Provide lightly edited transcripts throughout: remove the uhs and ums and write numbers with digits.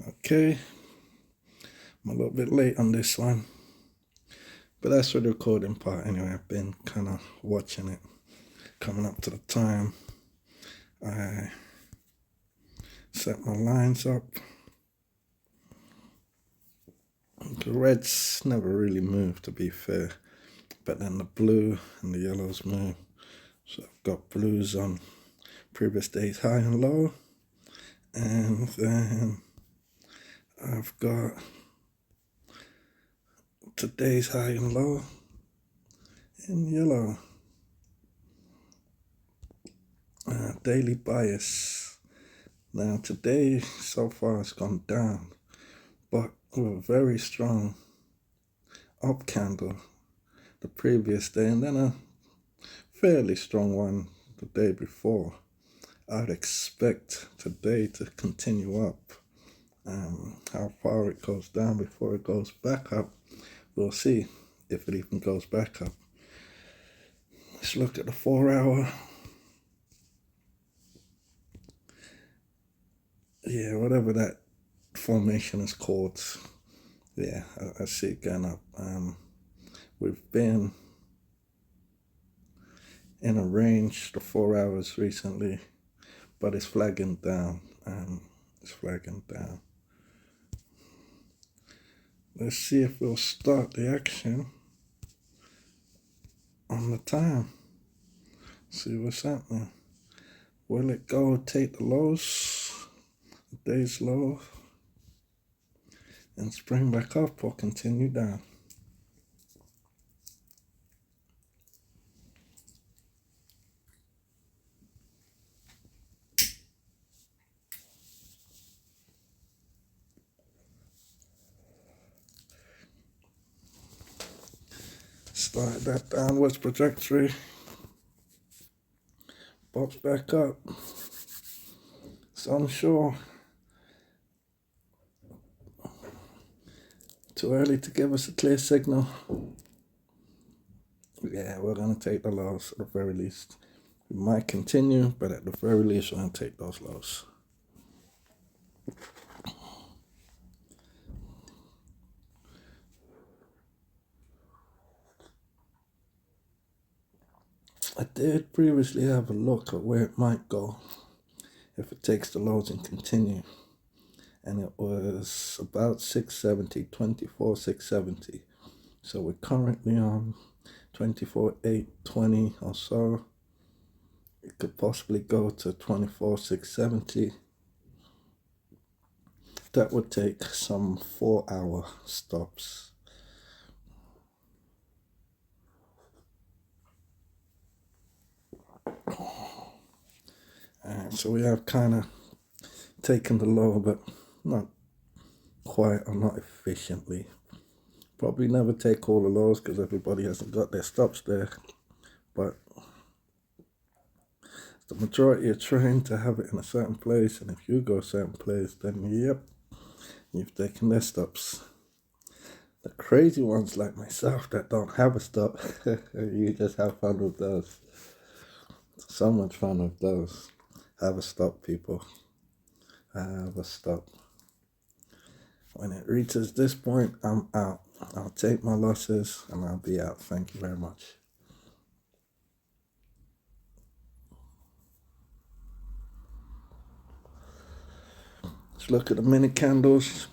Okay, I'm a little bit late on this one, but that's for the recording part anyway. I've been kind of watching it, coming up to the time. I set my lines up. The reds never really move, to be fair, but then the blue and the yellows move. So I've got blues on previous day's high and low, and then I've got today's high and low in yellow. Daily bias. Now today so far has gone down, but with a very strong up candle the previous day, and then a fairly strong one the day before. I'd expect today to continue up. How far it goes down before it goes back up, we'll see if it even goes back up. Let's look at the 4 hour. Yeah, whatever that formation is called. Yeah, I see it going up. We've been in a range the 4 hours recently, but it's flagging down. It's flagging down. Let's see if we'll start the action on the time. See what's happening. Will it go take the lows, the day's low, and spring back up, or continue down? Start that downwards trajectory, pops back up. It's unsure. Too early to give us a clear signal. Yeah, we're going to take the lows at the very least. We might continue, but at the very least, we're going to take those lows. I did previously have a look at where it might go if it takes the lows and continue, and it was about 670, 24 670. So we're currently on 24 820 or so. It could possibly go to 24 670. That would take some 4 hour stops. So we have kind of taken the low, but not quite or not efficiently. Probably never take all the lows because everybody hasn't got their stops there, but the majority are trained to have it in a certain place, and if you go a certain place, then yep, you've taken their stops. The crazy ones like myself that don't have a stop, you just have fun with those. So much fun with those. Have a stop, people. Have a stop. When it reaches this point, I'm out. I'll take my losses and I'll be out. Thank you very much. Let's look at the mini candles.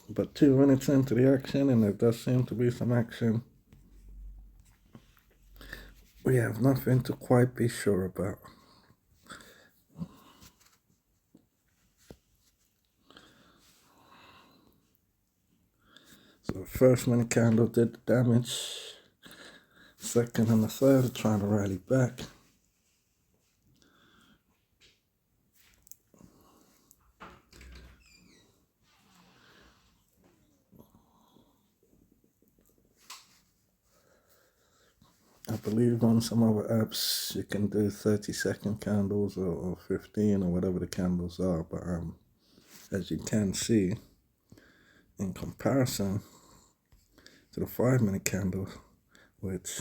But 2 minutes into the action, and there does seem to be some action. We have nothing to quite be sure about. So the first mini candle did the damage. Second and the third are trying to rally back. I believe on some other apps you can do 30-second candles or 15 or whatever the candles are, but as you can see, in comparison to the 5 minute candle, which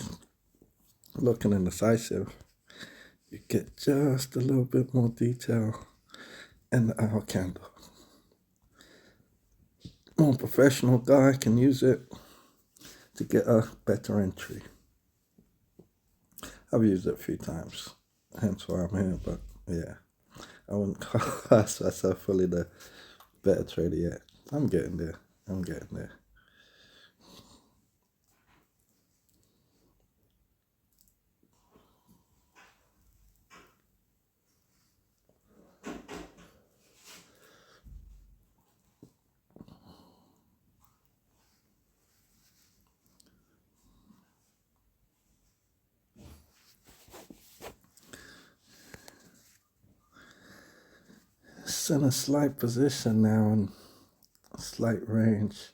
looking indecisive, you get just a little bit more detail in the hour candle. more professional guy can use it to get a better entry. I've used it a few times, hence why I'm here, but yeah, I wouldn't class myself fully the better trader yet. I'm getting there. I'm getting there. It's in a slight position now and a slight range.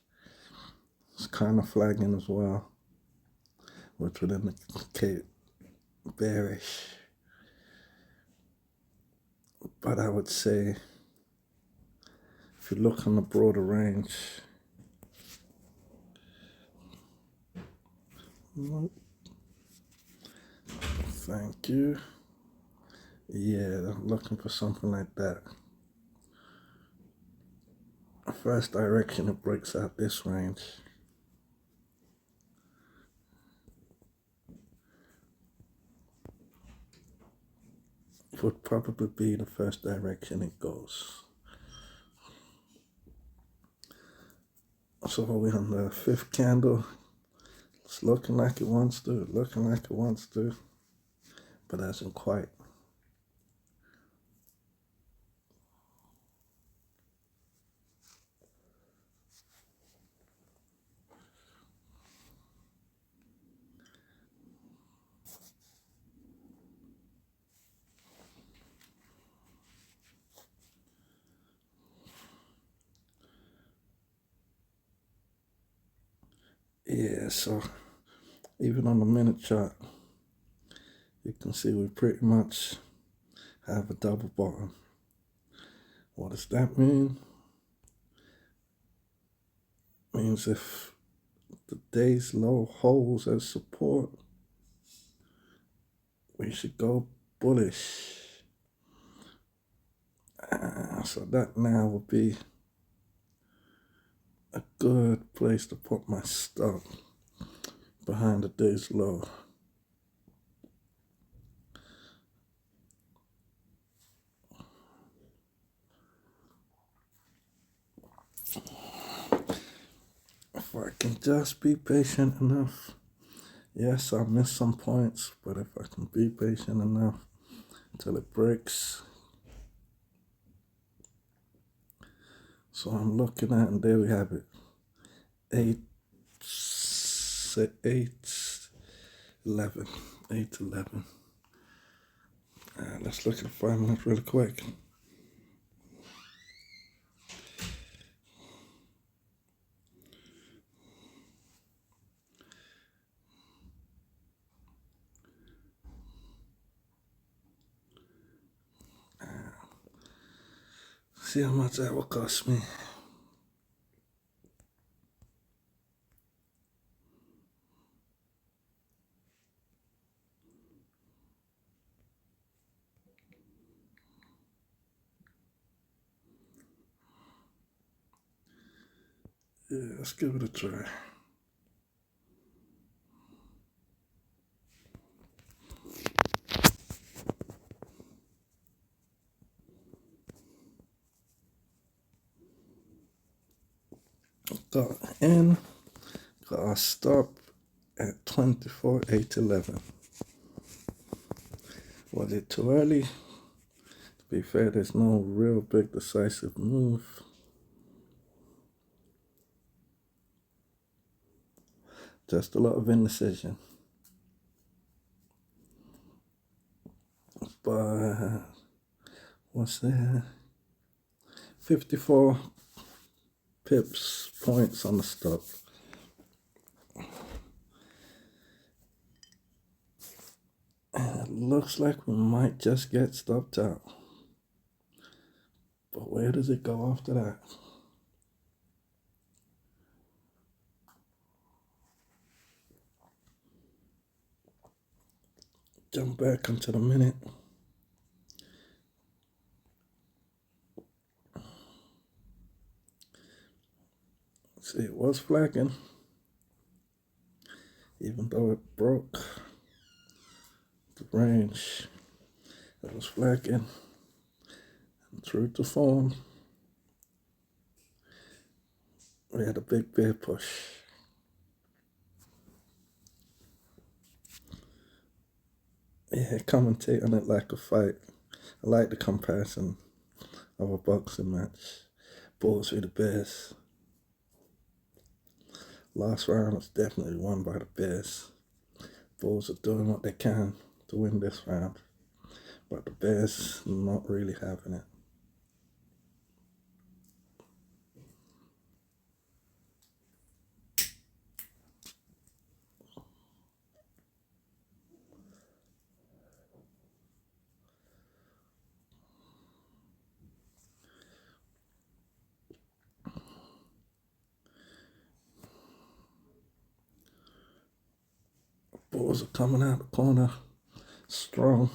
It's kind of flagging as well, which would indicate bearish. But I would say if you look on the broader range, thank you. Yeah, I'm looking for something like that. First direction, it breaks out this range. Would probably be the first direction it goes. So we're on the fifth candle. It's looking like it wants to, but hasn't quite. Yeah, so even on the minute chart, you can see we pretty much have a double bottom. What does that mean? Means if the day's low holds as support, we should go bullish. So that now would be a good place to put my stop behind the day's low. If I can just be patient enough, yes, I'll miss some points, but if I can be patient enough until it breaks. So I'm looking at, and there we have it. 8:11. Let's look at 5 minutes really quick. See how much that will cost me. Yeah, let's give it a try. Got in, got a stop at 24,811. Was it too early? To be fair, there's no real big decisive move. Just a lot of indecision. But what's that? 54 pips points on the stop. And it looks like we might just get stopped out. But where does it go after that? Jump back onto the minute. See, it was flagging, even though it broke the range. It was flagging and through the form. We had a big bear push. Yeah, commentate on it like a fight. I like the comparison of a boxing match. Bulls v the Bears. Last round was definitely won by the Bears. Bulls are doing what they can to win this round, but the Bears not really having it. Bulls are coming out the corner strong.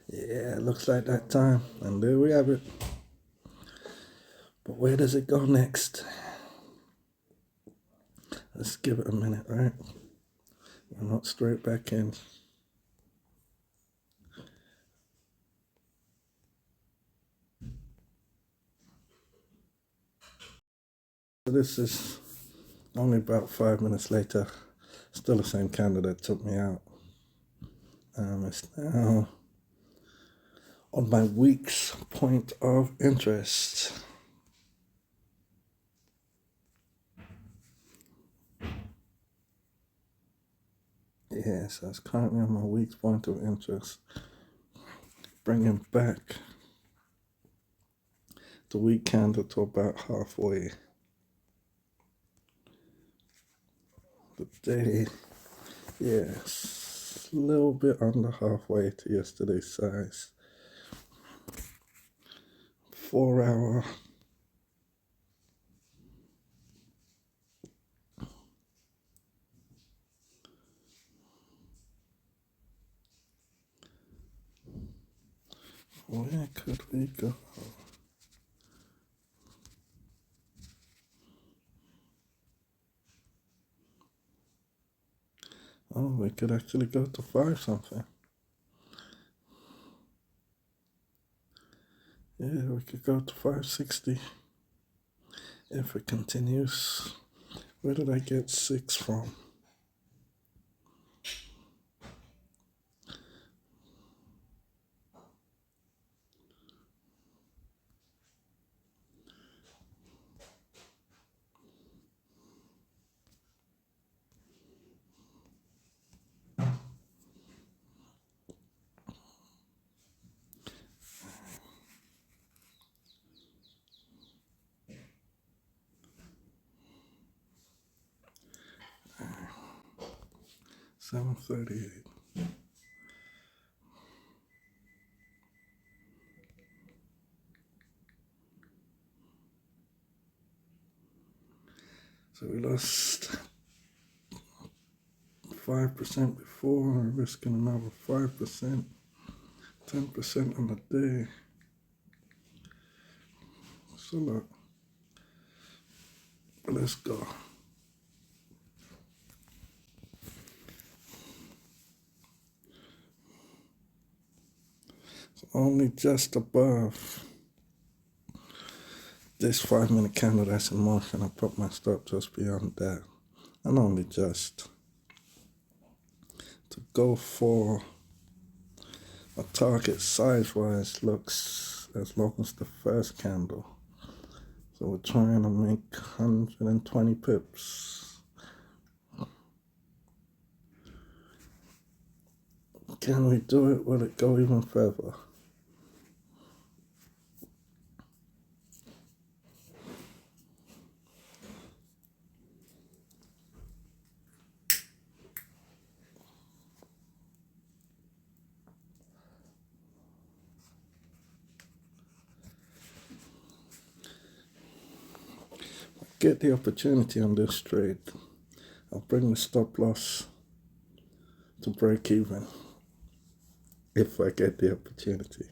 Yeah, it looks like that time, and there we have it. But where does it go next? Let's give it a minute, right? We're not straight back in. This is only about 5 minutes later. Still the same candidate took me out. It's now on my week's point of interest. Yeah, so it's currently on my week's point of interest. Bringing back the week candle to about halfway. The day, yes, a little bit under halfway to yesterday's size. 4 hour. Where could we go? Oh, we could actually go to 5 something. Yeah, we could go to 560 if it continues. Where did I get 6 from? $7.38. So we lost 5% before, we're risking another 5%, 10% on the day. So look, let's go. It's only just above this 5-minute candle that's in motion. I put my stop just beyond that, and only just. to go for a target size-wise looks as long as the first candle. So we're trying to make 120 pips. Can we do it? Will it go even further? Get the opportunity on this trade. I'll bring the stop loss to break even if I get the opportunity.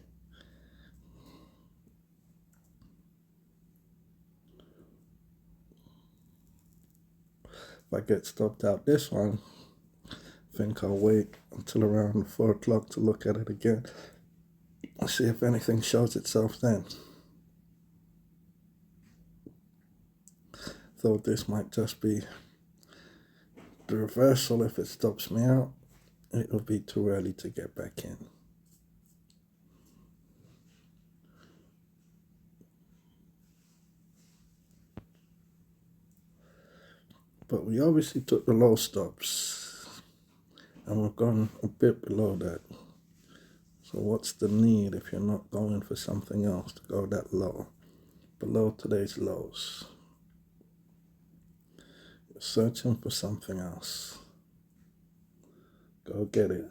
If I get stopped out this one, I think I'll wait until around 4 o'clock to look at it again and see if anything shows itself then. Though this might just be the reversal. If it stops me out, it'll be too early to get back in. But we obviously took the low stops and we've gone a bit below that. So what's the need if you're not going for something else to go that low, below today's lows? You're searching for something else. Go get it.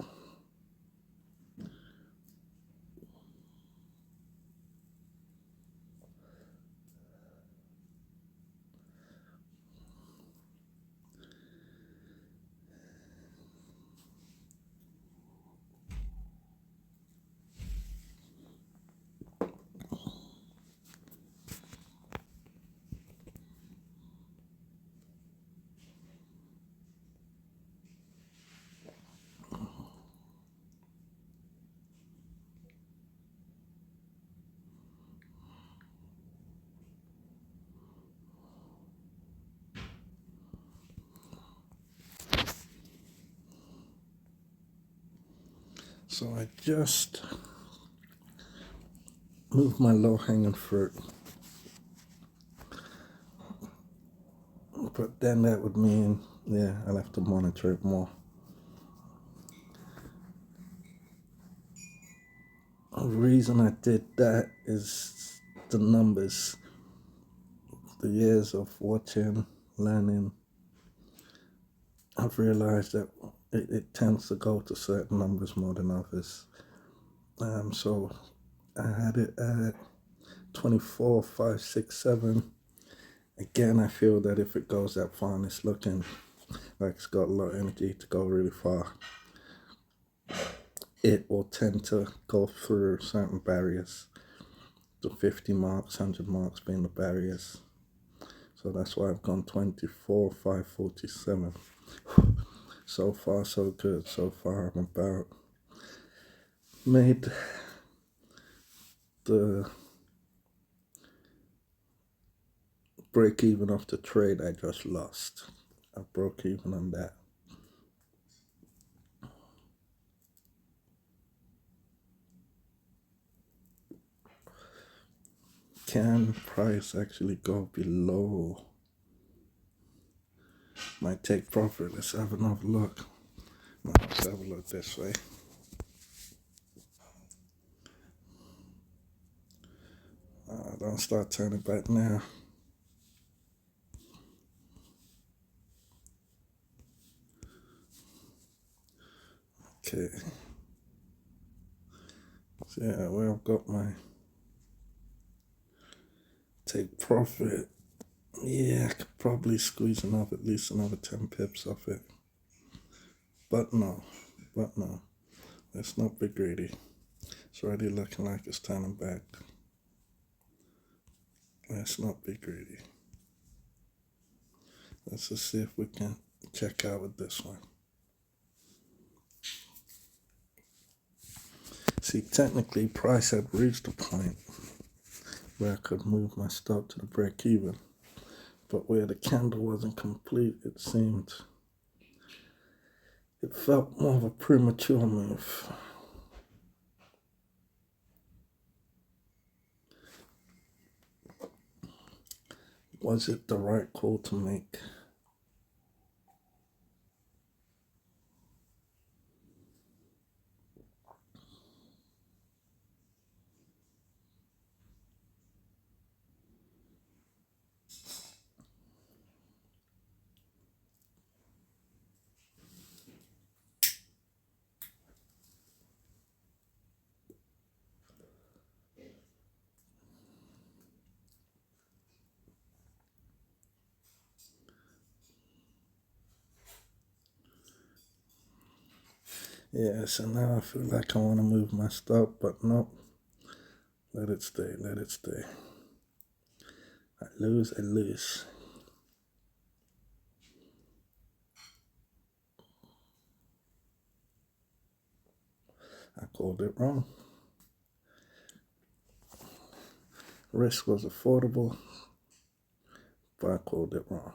So I just moved my low-hanging fruit. But then that would mean, yeah, I'll have to monitor it more. The reason I did that is the numbers, the years of watching, learning. I've realized that it tends to go to certain numbers more than others. So I had it at 24, 5, 6, 7. Again, I feel that if it goes that far and it's looking like it's got a lot of energy to go really far, it will tend to go through certain barriers. The 50 marks, 100 marks being the barriers. So that's why I've gone 24, 5, 47. So far, so good. So far, I'm about made the break even off the trade I just lost. I broke even on that. Can price actually go below my take profit? Let's have another look. Let's have a look this way. Don't start turning back now. Okay. So yeah, where I've got my take profit. Yeah, I could probably squeeze at least another 10 pips off it. But no. Let's not be greedy. It's already looking like it's turning back. Let's not be greedy. Let's just see if we can check out with this one. See, technically, price had reached a point where I could move my stop to the break even. But where the candle wasn't complete, it seemed It felt more of a premature move. Was it the right call to make? Yeah, so now I feel like I want to move my stop, but nope. Let it stay, let it stay. I lose, I lose. I called it wrong. Risk was affordable, but I called it wrong.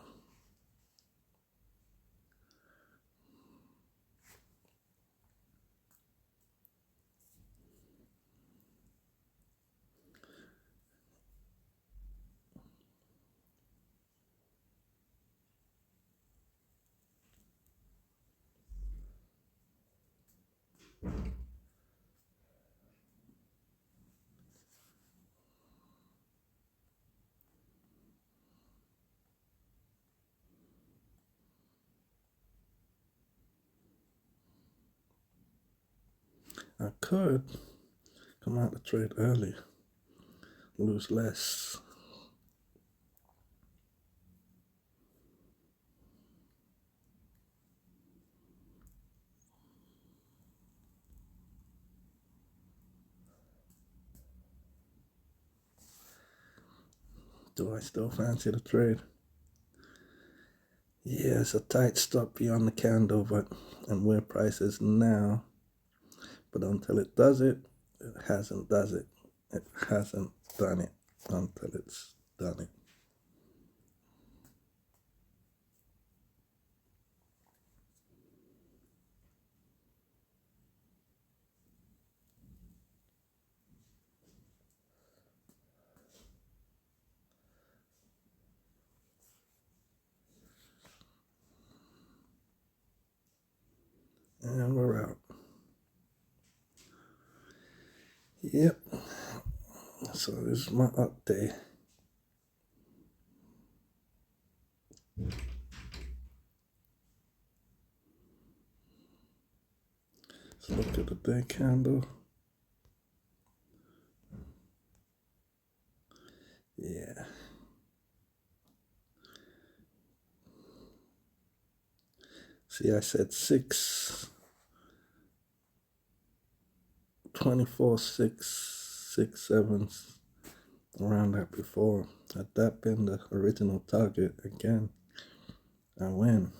I could come out the trade early, lose less. Do I still fancy the trade? Yeah, it's a tight stop beyond the candle, and where price is now. But until it does it, it hasn't does it. It hasn't done it until it's done it. And we're out. Yep. So this is my update. Let's look at the day candle. Yeah. See, I said 24, 6, 7, around that before. Had that been the original target again, I win.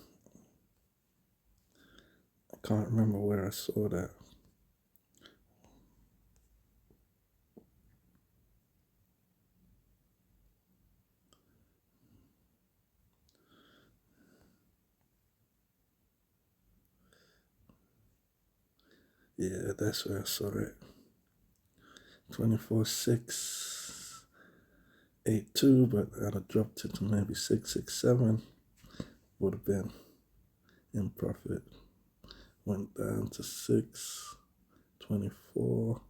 I can't remember where I saw that. Yeah, that's where I saw it. 24, 6, 8, 2, but I'd have dropped it to maybe 6, 6, 7. Would have been in profit. Went down to 6, 24.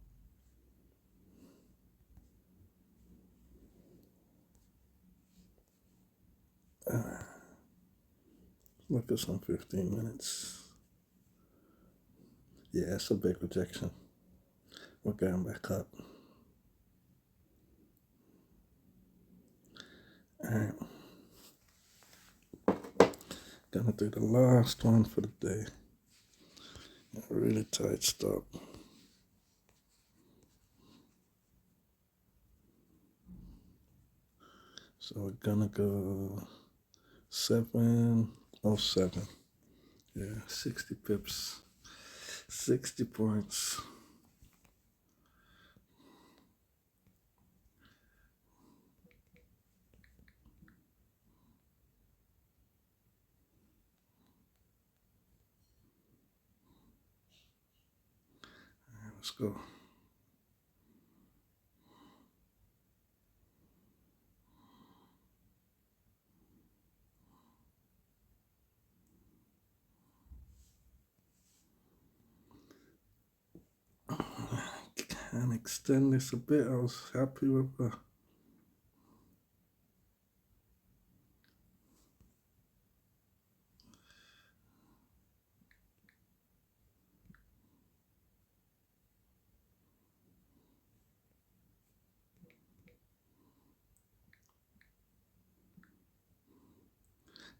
Look at some 15 minutes. Yeah, it's a big rejection. We're going back up. Alright. Gonna do the last one for the day. A really tight stop. So we're gonna go 707. Yeah, 60 pips. 60 points. Let's go. Can extend this a bit. I was happy with the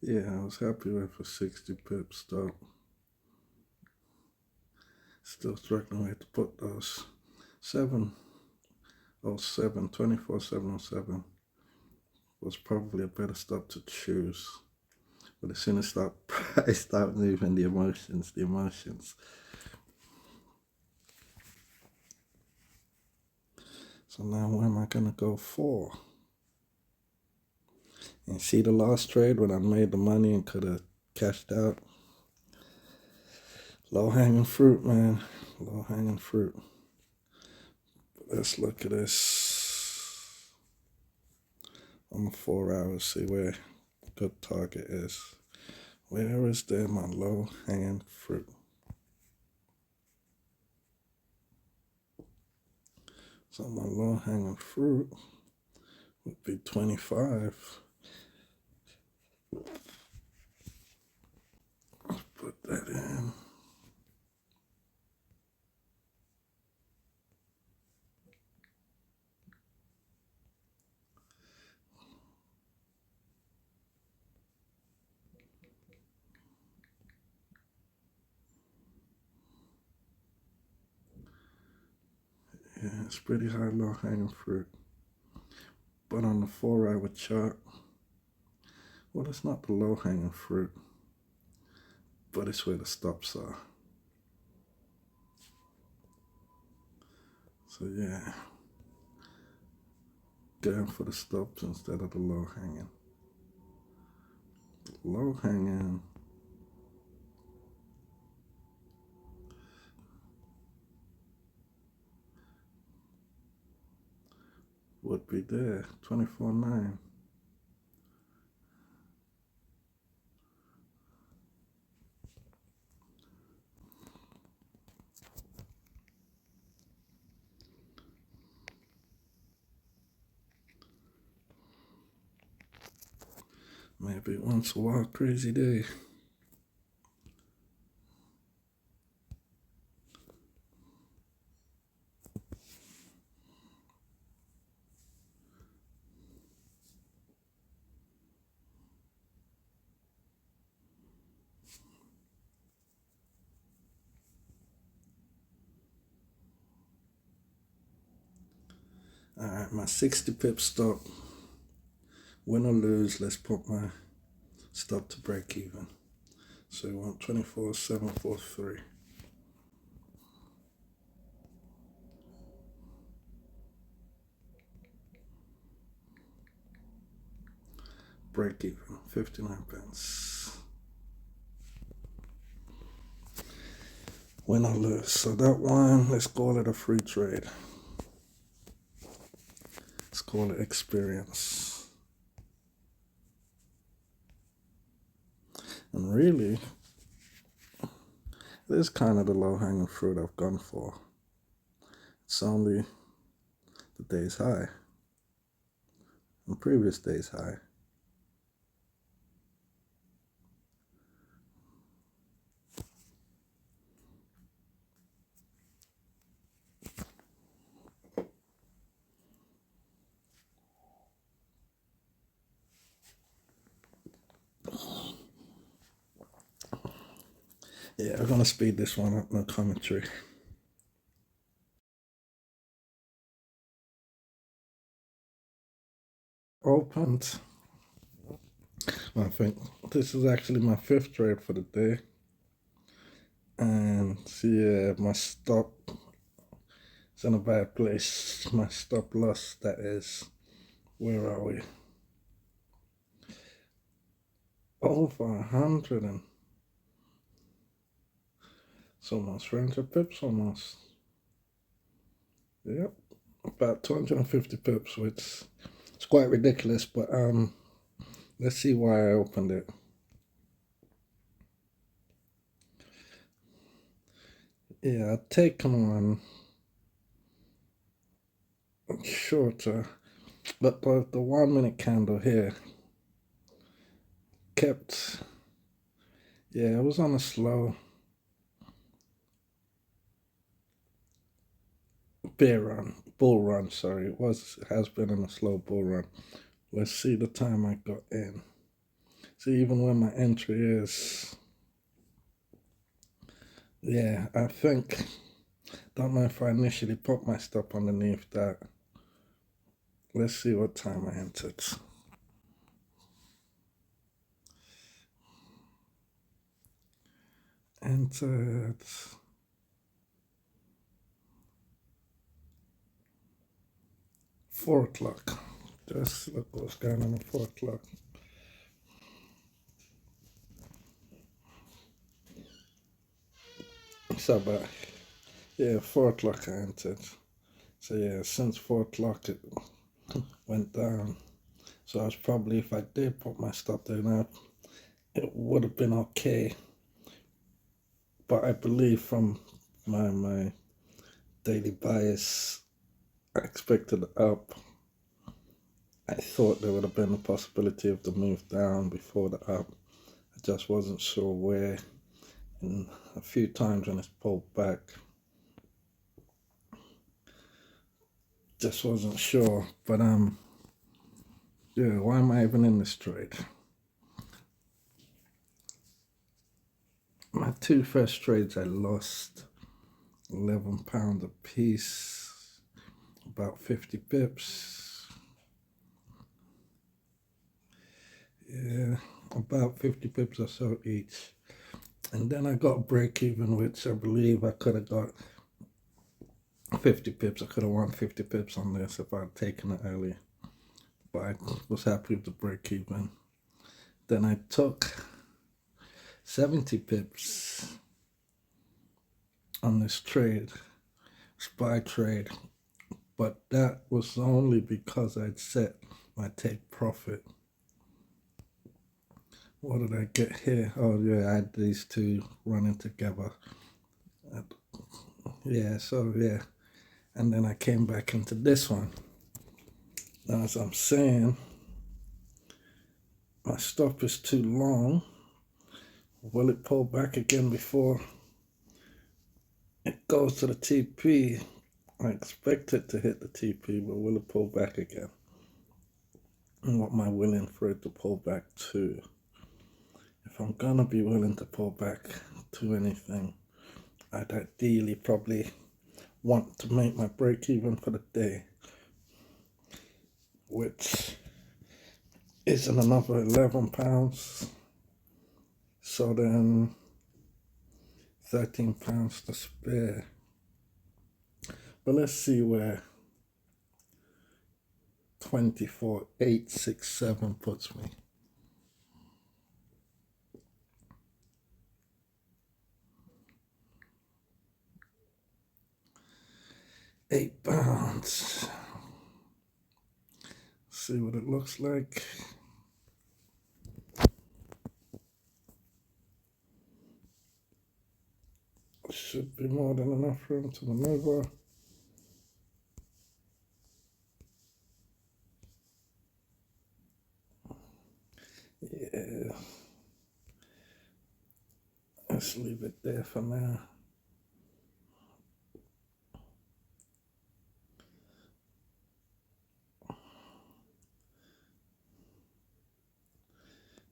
I was happy with a 60 pip stop. Still struggling with to put those 707, 24/707 was probably a better stop to choose. But as soon as that price started moving, the emotions. So now where am I gonna go for? And see the last trade when I made the money and could have cashed out. Low hanging fruit, man. Low hanging fruit. Let's look at this on the 4 hours, see where a good target is. Where is there my low hanging fruit? So my low hanging fruit would be 25. Let's put that in. Yeah, it's pretty high low hanging fruit. But on the 4 hour chart, well, it's not the low hanging fruit, but it's where the stops are. So yeah, going for the stops instead of the low hanging. Low hanging would be there, 24.9. Maybe once a while, crazy day. All right, my 60 pip stop. Win or lose, let's put my stop to break even. So we want 24,743. Break even, 59 pence. Win or lose. So that one, let's call it a free trade. Let's call it experience. And really, this is kind of the low hanging fruit I've gone for. It's only the day's high and previous day's high. Yeah, we're gonna speed this one up, no commentary. Opened. I think this is actually my 5th trade for the day. And yeah, my stop is in a bad place. My stop loss, that is. Where are we? Over 100 and it's almost 300 pips almost. Yep, about 250 pips, which is quite ridiculous, but let's see why I opened it. Yeah, I've taken one shorter, but the 1 minute candle here kept, yeah, it was on a slow bull run, sorry. It has been in a slow bull run. Let's see the time I got in. See, even when my entry is, yeah, I think, don't know if I initially put my stop underneath that. Let's see what time I entered. Entered 4 o'clock. Just look what's going on at 4 o'clock. So, but yeah, 4 o'clock I entered. So yeah, since 4 o'clock it went down. So I was probably, if I did put my stop there now, it would have been okay. But I believe from my daily bias, I expected up. I thought there would have been a possibility of the move down before the up. I just wasn't sure where. And a few times when it's pulled back, just wasn't sure. But yeah, why am I even in this trade? My two first trades I lost £11 a piece, about 50 pips. Yeah, about 50 pips or so each. And then I got a break even, which I believe I could have got 50 pips. I could have won 50 pips on this if I'd taken it early. But I was happy with the break even. Then I took 70 pips on this trade, SPY trade. But that was only because I'd set my take profit. What did I get here? Oh yeah, I had these two running together. Yeah, so yeah. And then I came back into this one. Now, as I'm saying, my stop is too long. Will it pull back again before it goes to the TP? I expect it to hit the TP, but will it pull back again? And what am I willing for it to pull back to? If I'm gonna be willing to pull back to anything, I'd ideally probably want to make my break even for the day, which isn't another £11. So then £13 to spare. But let's see where 24,867 puts me. £8. See what it looks like. Should be more than enough room to maneuver. Yeah. Let's leave it there for now.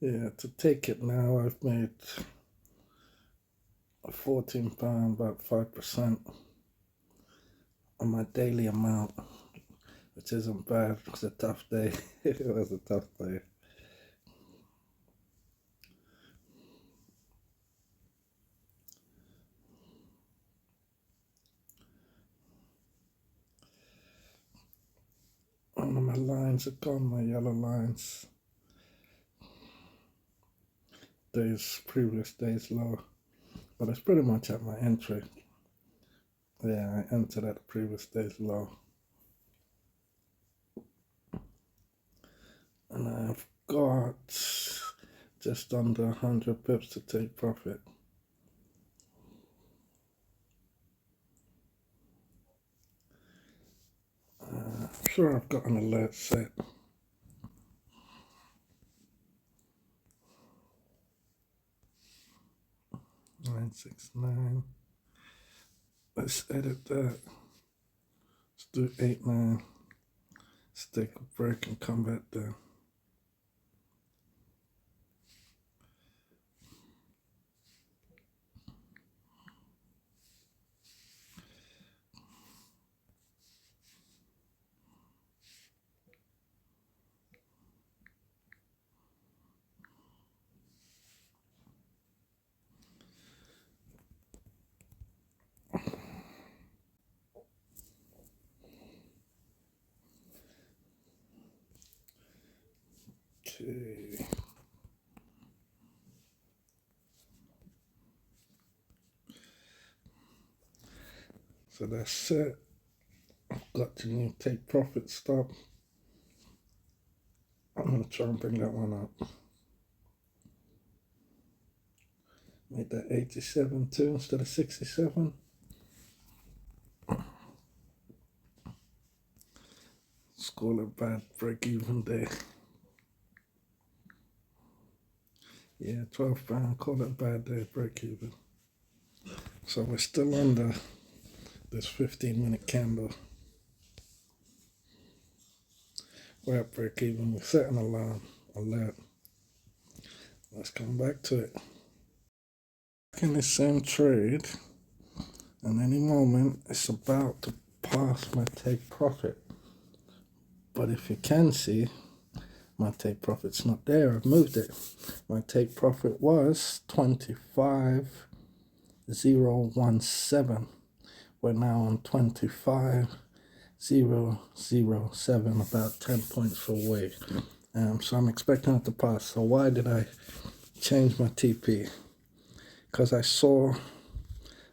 Yeah, to take it now, I've made £14, about 5% on my daily amount, which isn't bad. It was a tough day. It was a tough day. One of my lines are gone, my yellow lines. Previous day's low, but it's pretty much at my entry. Yeah, I entered at the previous day's low. And I've got just under 100 pips to take profit. I'm sure I've got an alert set. $969. Let's edit that. Let's do 89. Let's take a break and come back down. Okay. So that's it. I've got the new take profit stop. I'm going to try and bring that one up. Made that 87 too instead of 67. Let's call it bad break-even day. Yeah, £12, call it a bad day, break-even. So we're still under this 15-minute candle. We're at break-even. We're setting an alarm alert. Let's come back to it. In the same trade, and any moment it's about to pass my take profit. But if you can see, my take profit's not there. I've moved it. My take profit was 25,017. We're now on 25,007, about 10 points away. So I'm expecting it to pass. So why did I change my TP? Because I saw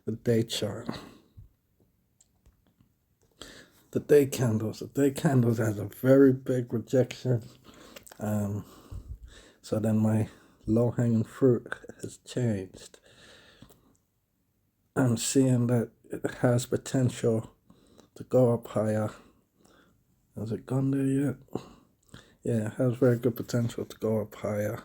the day chart. The day candles has a very big rejection. So then my low-hanging fruit has changed. I'm seeing that it has potential to go up higher. Has it gone there yet? Yeah, it has very good potential to go up higher.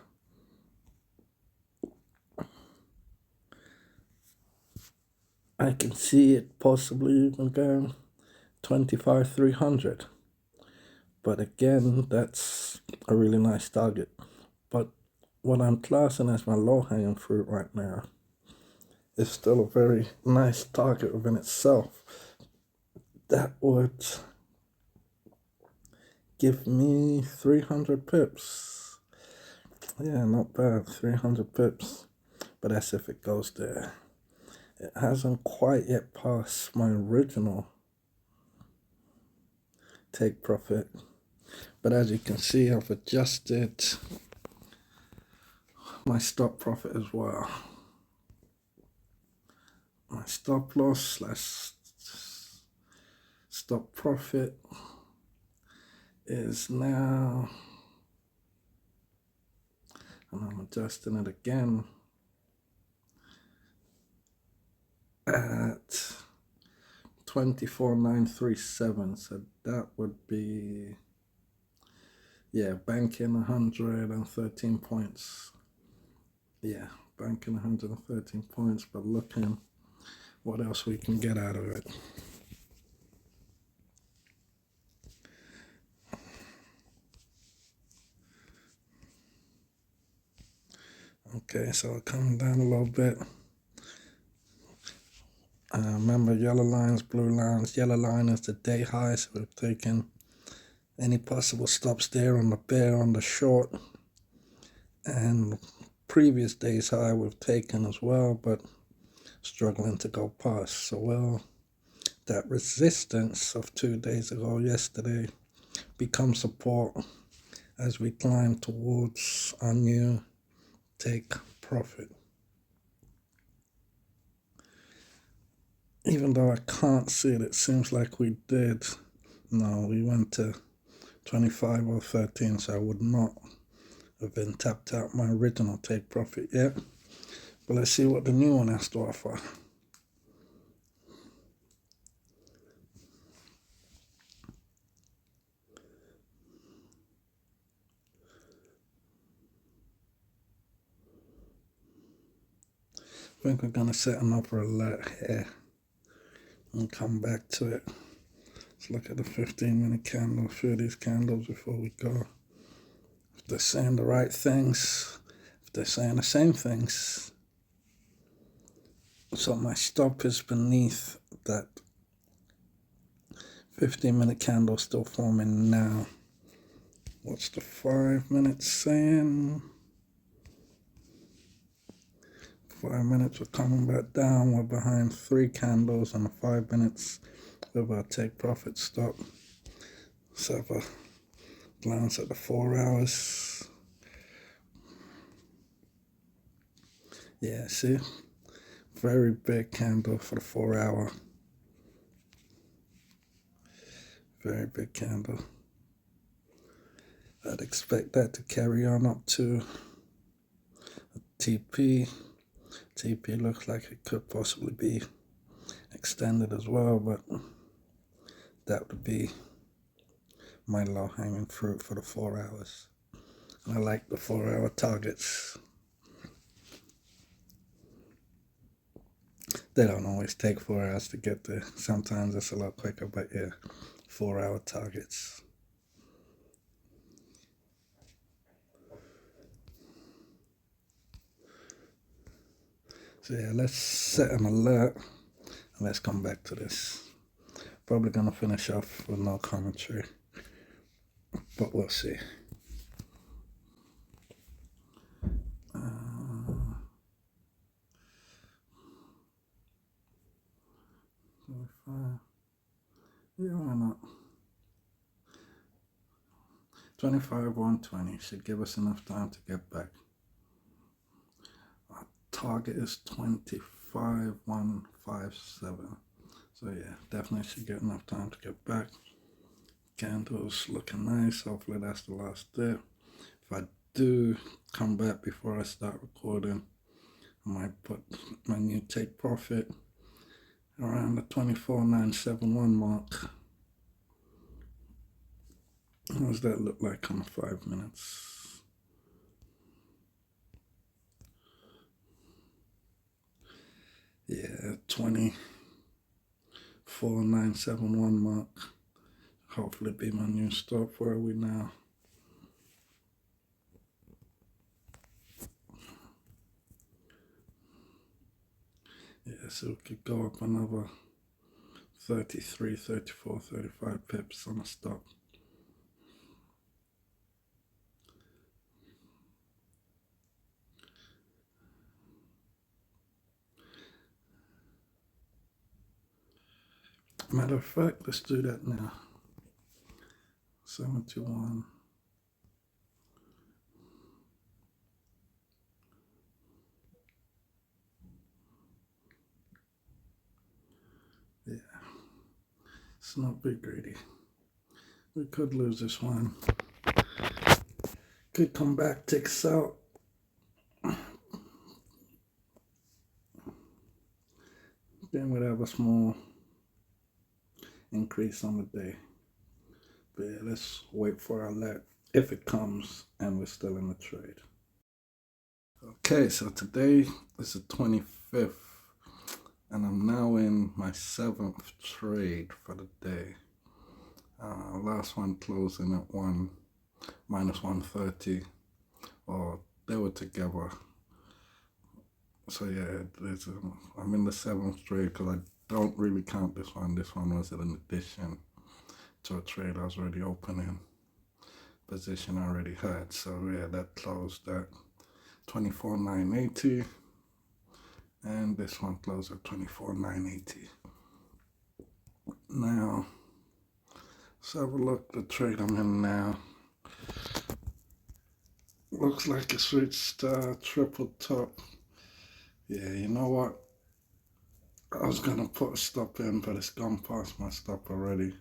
I can see it possibly even going 25,300. But again, that's a really nice target. But what I'm classing as my low-hanging fruit right now is still a very nice target within itself. That would give me 300 pips. Yeah, not bad, 300 pips. But that's if it goes there. It hasn't quite yet passed my original take profit. But as you can see, I've adjusted my stop profit as well. My stop loss / stop profit is now, and I'm adjusting it again, at 24,937. So that would be, yeah, banking 113 points. Yeah, banking 113 points, but looking what else we can get out of it. Okay, so coming down a little bit. Remember, yellow lines, blue lines. Yellow line is the day high, so we've taken any possible stops there on the bear, on the short. And previous day's high we've taken as well, but struggling to go past. So, well, that resistance of 2 days ago, yesterday, becomes support as we climb towards our new take profit. even though I can't see it, it seems like we did. No, we went to 25 or 13, so I would not have been tapped out my original take profit yet. But let's see what the new one has to offer. I think we're going to set another alert here and come back to it. Let's look at the 15-minute candle, a few of these candles before we go. If they're saying the right things, if they're saying the same things. So my stop is beneath that 15-minute candle still forming now. What's the 5 minutes saying? 5 minutes, we're coming back down. We're behind 3 candles and the 5 minutes with our take profit stop. Let's have a glance at the 4 hours. Yeah, see? Very big candle for the 4 hour. Very big candle. I'd expect that to carry on up to a TP. TP looks like it could possibly be extended as well, but that would be my low-hanging fruit for the 4 hours. And I like the 4 hour targets. They don't always take 4 hours to get there. Sometimes it's a lot quicker, but yeah, 4 hour targets. So yeah, let's set an alert and let's come back to this. Probably gonna finish off with no commentary, but we'll see. Yeah, why not? 25, 120 should give us enough time to get back. Our target is 25, 157. So yeah, definitely should get enough time to get back. Candles looking nice. Hopefully that's the last dip. If I do come back before I start recording, I might put my new take profit around the 24,971 mark. How does that look like on 5 minutes? Yeah, 24,971 mark. Hopefully be my new stop. Where are we now? Yeah, so we could go up another 33, 34, 35 pips on a stop. Matter of fact, let's do that now. 71. Yeah, let's not be greedy. We could lose this one. Could come back, take us out. Then we'd have a small increase on the day. But yeah, let's wait for our alert if it comes and we're still in the trade. Okay, so today is the 25th and I'm now in my 7th trade for the day. Last one closing at minus 130, or they were together. So yeah, I'm in the 7th trade because I don't really count this one. This one was an addition to a trade I was already opening, position I already had. So yeah, that closed at 24,980, and this one closed at 24,980. Now, let's have a look at the trade I'm in now. Looks like it's reached triple top. Yeah, you know what? I was gonna put a stop in, but it's gone past my stop already.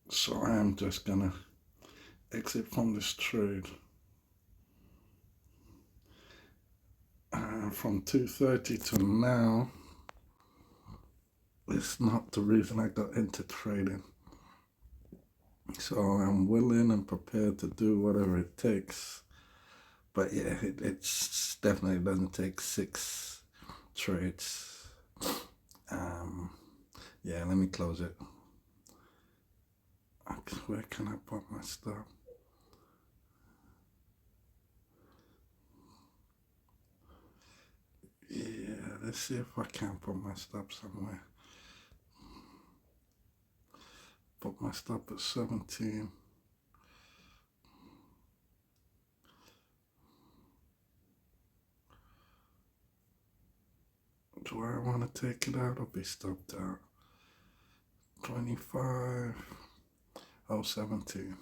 So I am just gonna exit from this trade. From 2:30 to now, it's not the reason I got into trading. So I'm willing and prepared to do whatever it takes. But yeah, it's definitely doesn't take 6 trades. Yeah, let me close it. Where can I put my stop? Yeah, let's see if I can put my stop somewhere. Put my stop at 17. Do I want to take it out or be stopped out? 25. 17.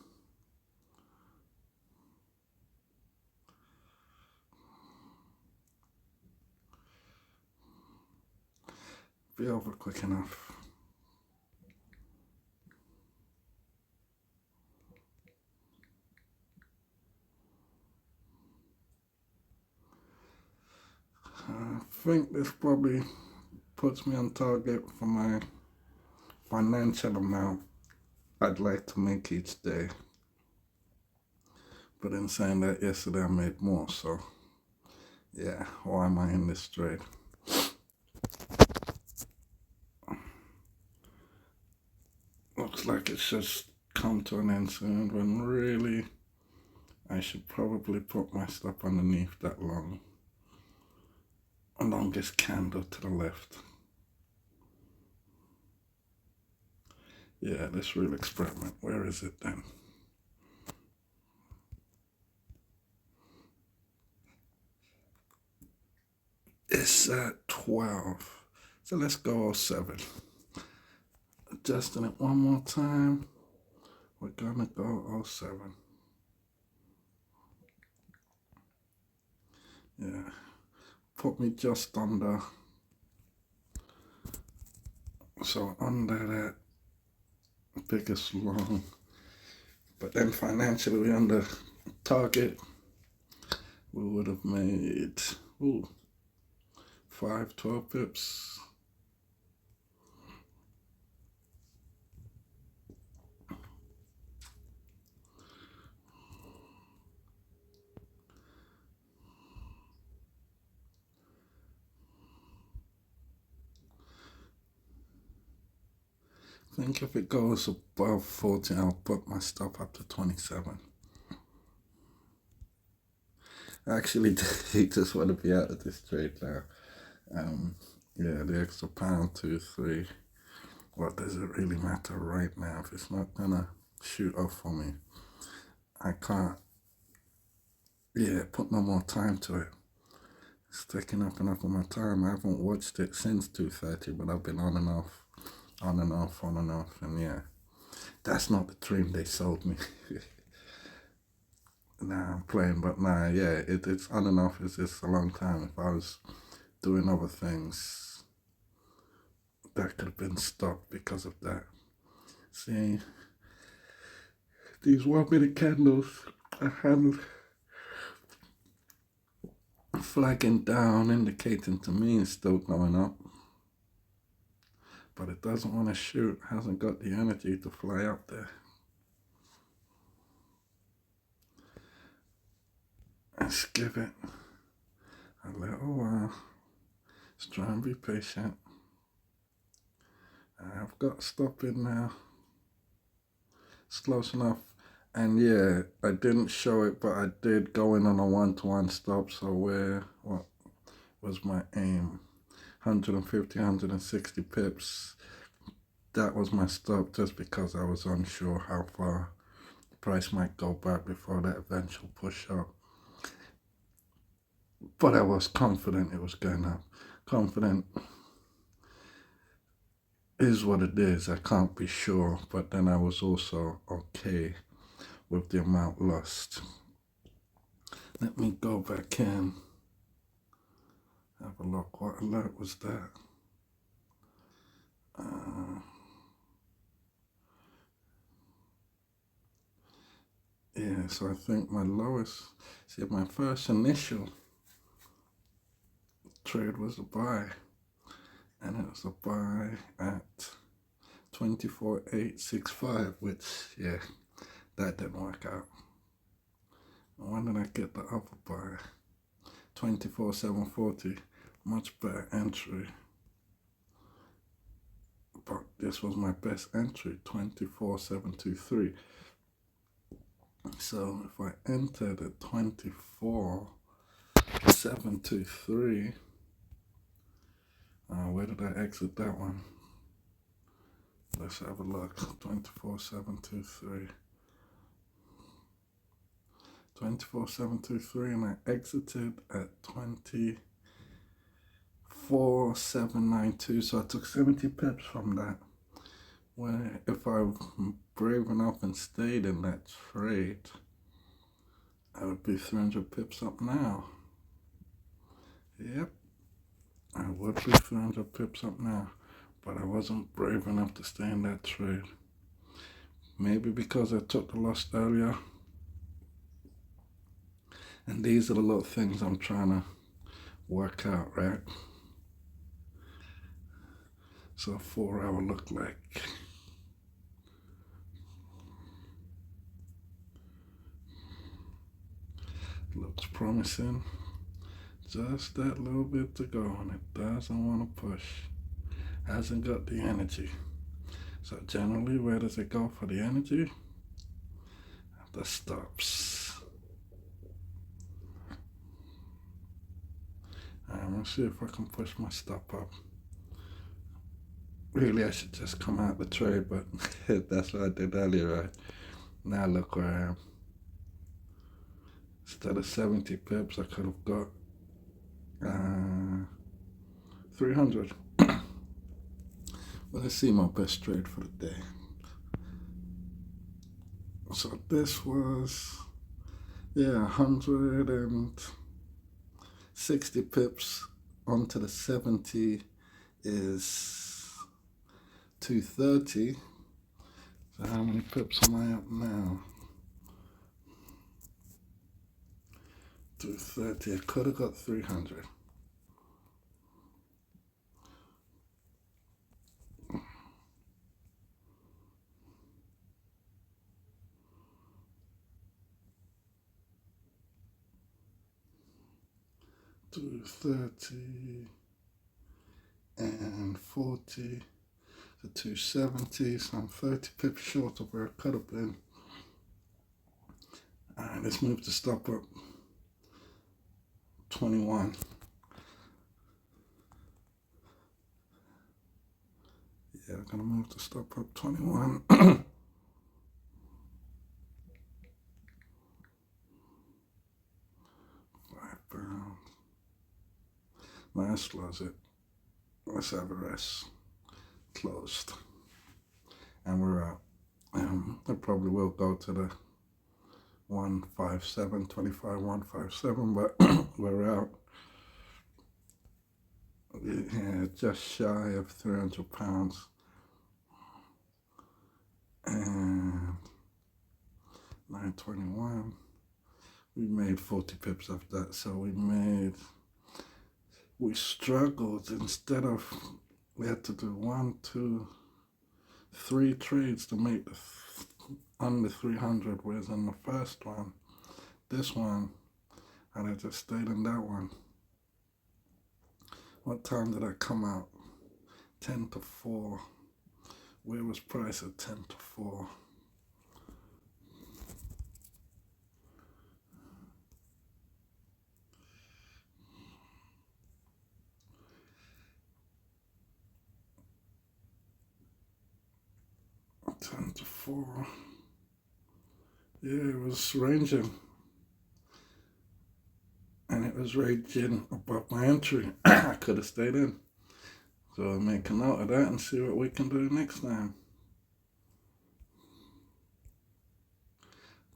Be over quick enough. I think this probably puts me on target for my financial amount I'd like to make each day. But in saying that, yesterday I made more, so yeah, why am I in this trade? Looks like it's just come to an end soon, when really I should probably put my stop underneath that longest candle to the left. Yeah, this real experiment, where is it then? It's at 12, so let's go 07. Adjusting it one more time, we're gonna go 07. Yeah, put me just under, so under that biggest long, but then financially we're under target. We would have made 12 pips. I think if it goes above 40, I'll put my stop up to 27. I actually just want to be out of this trade now. Yeah, the extra pound, 2, 3. What does it really matter right now if it's not gonna shoot off for me? I can't, put no more time to it. It's taking up enough of my time. I haven't watched it since 2:30, but I've been on and off, and yeah, that's not the dream they sold me. Nah, I'm playing, but nah, yeah, it's on and off. It's just a long time. If I was doing other things, that could have been stopped because of that. See, these 1 minute candles, I had flagging down, indicating to me it's still going up. But it doesn't want to shoot, hasn't got the energy to fly up there. Let's give it a little while. Let's try and be patient. I've got to stop it now. It's close enough. And yeah, I didn't show it, but I did go in on a 1-to-1 stop. So what was my aim? 150, 160 pips. That was my stop, just because I was unsure how far the price might go back before that eventual push up. But I was confident it was going up. Confident is what it is. I can't be sure, but then I was also okay with the amount lost. Let me go back in Have a look. What alert was that? Yeah, so I think my lowest, see, my first initial trade was a buy, and it was a buy at 24,865, which, yeah, that didn't work out. When did I get the other buy? 24,740, much better entry. But this was my best entry, 24,723. So if I entered at 24,723, where did I exit that one? Let's have a look. 24,723. 24,723, and I exited at 24,792. So I took 70 pips from that. Where if I was brave enough and stayed in that trade, I would be 300 pips up now. Yep, I would be 300 pips up now, but I wasn't brave enough to stay in that trade. Maybe because I took the loss earlier. And these are the little things I'm trying to work out, right? So 4 hour look like. Looks promising. Just that little bit to go, and it doesn't want to push. Hasn't got the energy. So generally, where does it go for the energy? The stops. I'm gonna see if I can push my stop up. Really, I should just come out the trade, but that's what I did earlier, right? Now look where I am. Instead of 70 pips, I could have got 300. But let's see my best trade for the day. So this was, 160 pips onto the 70 is 230. So how many pips am I up now? 230. I could have got 300. To 30 and 40 to 270, so I'm 30 pips short of where I could have been. Alright, let's move the stop up 21. Yeah, I'm gonna move the stop up 21. 5 pounds. Let's close it. Let's have a rest. Closed. And we're out. It probably will go to the 157, 25, 157, but we're out. Yeah, just shy of 300 pounds. And 921. We made 40 pips off that, so we struggled. Instead of, we had to do 1, 2, 3 trades to make under 300, whereas in the first one, this one, and I just stayed in that one. What time did I come out? 10 to 4. Where was price at 10 to 4? To 4. Yeah, it was ranging. And it was ranging above my entry. I could have stayed in. So I'll make a note of that and see what we can do next time.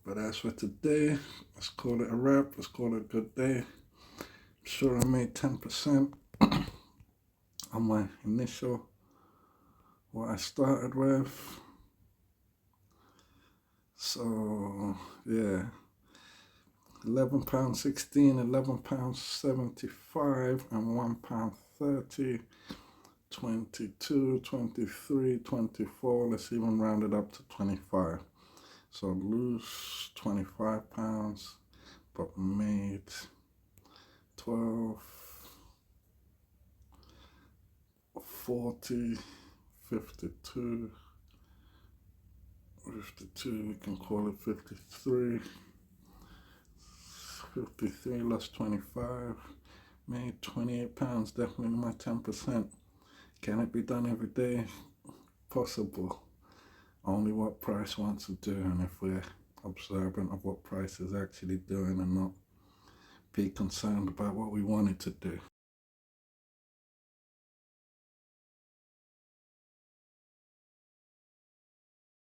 But as for today, let's call it a wrap. Let's call it a good day. sure I made 10% on my initial, what I started with. So yeah, £11.16, £11.75, and £1.30, 22, 23, 24. Let's even round it up to 25. So lose £25, but made 12, 40, 52, 52, we can call it 53, 53 less 25, made £28, definitely my 10%. Can it be done every day? Possible. Only what price wants to do, and if we're observant of what price is actually doing and not be concerned about what we want it to do.